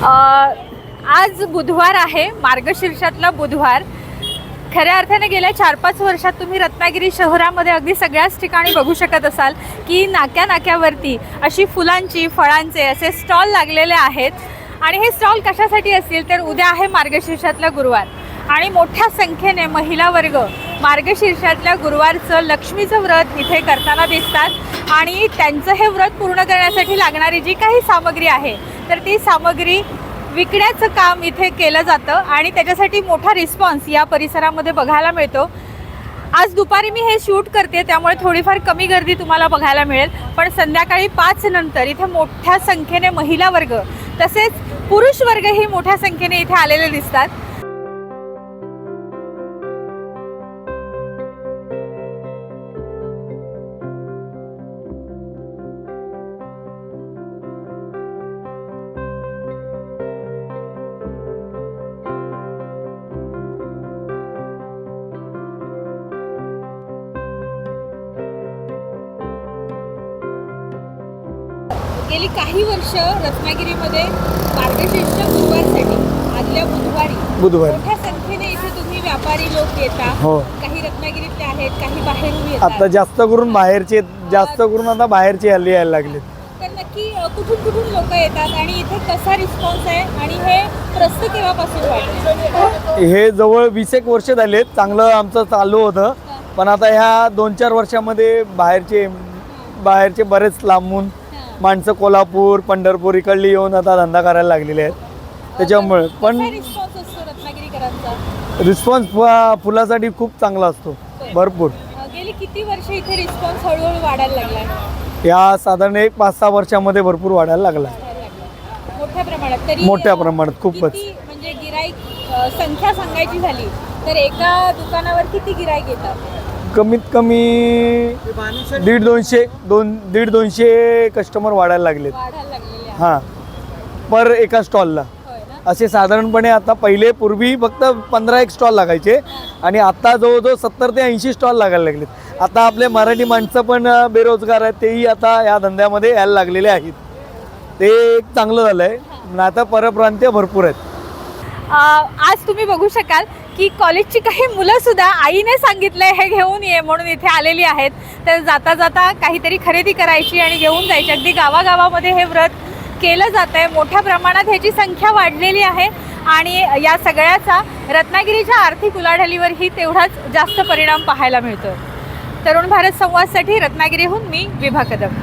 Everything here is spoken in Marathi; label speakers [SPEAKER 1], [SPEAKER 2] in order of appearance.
[SPEAKER 1] आज बुधवार आहे, मार्गशीर्षातला बुधवार। खऱ्या अर्थाने गेल्या 4-5 वर्षात तुम्ही रत्नागिरी शहरामध्ये अगदी सगळ्याच ठिकाणी बघू शकत असाल की नाक्यानाक्यावरती अशी फुलांची, फळांचे असे स्टॉल लागलेले आहेत। आणि हे स्टॉल कशासाठी असतील तर उद्या आहे मार्गशीर्षातला गुरुवार आणि मोठ्या संख्येने महिला वर्ग मार्गशीर्षातल्या गुरुवारचं लक्ष्मीचं व्रत इथे करताना दिसतात। आणि त्यांचं हे व्रत पूर्ण करण्यासाठी लागणारी जी काही सामग्री आहे तर ती सामग्री विकण्याचं काम इथे केलं जातं आणि त्याच्यासाठी मोठा रिस्पॉन्स या परिसरामध्ये बघायला मिळतो। आज दुपारी मी हे शूट करते त्यामुळे थोडीफार कमी गर्दी तुम्हाला बघायला मिळेल, पण संध्याकाळी 5 नंतर इथे मोठ्या संख्येने महिला वर्ग तसेच पुरुष वर्गही मोठ्या संख्येने इथे आलेले दिसतात। गेली काही वर्ष रत्नागिरीमध्ये मार्गशीर्ष गुरुवारसाठी आदल्या बुधवारी मोठ्या संख्येने इथे तुम्ही व्यापारी लोक येतात।
[SPEAKER 2] हो,
[SPEAKER 1] काही रत्नागिरीतले आहेत, काही बाहेरून येतात।
[SPEAKER 2] आता जास्त करून बाहेरचे हल्ली यायला लागले।
[SPEAKER 1] तर नक्की कुठून लोक येतात आणि इथे कसा रिस्पॉन्स आहे आणि हे प्रस्त केव्हापासून वाढलं?
[SPEAKER 2] हे जवळ 20 वर्ष झाले, चांगलं आमचं चालू होतं, पण आता ह्या 2-4 वर्षामध्ये बाहेरचे बरेच लांबून माणसं कोल्हापूर, पंढरपूर इकडली येऊन आता धंदा करायला लागलेले आहेत। त्याच्यामुळे पण
[SPEAKER 1] रिस्पॉन्स असतो रत्नागिरीकरांचा?
[SPEAKER 2] रिस्पॉन्स फुलासाठी खूप चांगला असतो, भरपूर।
[SPEAKER 1] गेली किती वर्ष इथे रिस्पॉन्स हळूहळू वाढायला लागलाय?
[SPEAKER 2] या साधारण 1-5-6 वर्षामध्ये भरपूर वाढायला लागला,
[SPEAKER 1] मोठ्या प्रमाणात। तरी
[SPEAKER 2] मोठ्या प्रमाणात खूपच।
[SPEAKER 1] म्हणजे गिराईक संख्या सांगायची झाली तर एका दुकानावर किती गिराईक येतात?
[SPEAKER 2] कमीत कमी 150-200 कस्टमर वाढायला लागलेत। हां, पर एका स्टॉलला असे साधारणपणे आता पूर्वी फक्त 15 स्टॉल लागायचे आणि आता जवळजवळ 70 ते 80 स्टॉल लागायला लागलेत। आता आपले मराठी माणसं पण बेरोजगार आहेत, तेही आता या धंद्यामध्ये यायला लागलेले आहेत। ते एक चांगलं झालं आहे। आता परप्रांतीय भरपूर आहेत।
[SPEAKER 1] आज तुम्ही बघू शकाल की कॉलेजची काही मुलं सुद्धा आईने सांगितलंय हे घेऊन ये म्हणून इथे आलेली आहेत। तर जाता जाता काहीतरी खरेदी करायची आणि घेऊन जायची। अगदी गावागावामध्ये हे व्रत केलं जात आहे, मोठ्या प्रमाणात ह्याची संख्या वाढलेली आहे आणि या सगळ्याचा रत्नागिरीच्या आर्थिक उलाढालीवरही तेवढाच जास्त परिणाम पाहायला मिळतो। तरुण भारत संवादसाठी रत्नागिरीहून मी विभा कदम।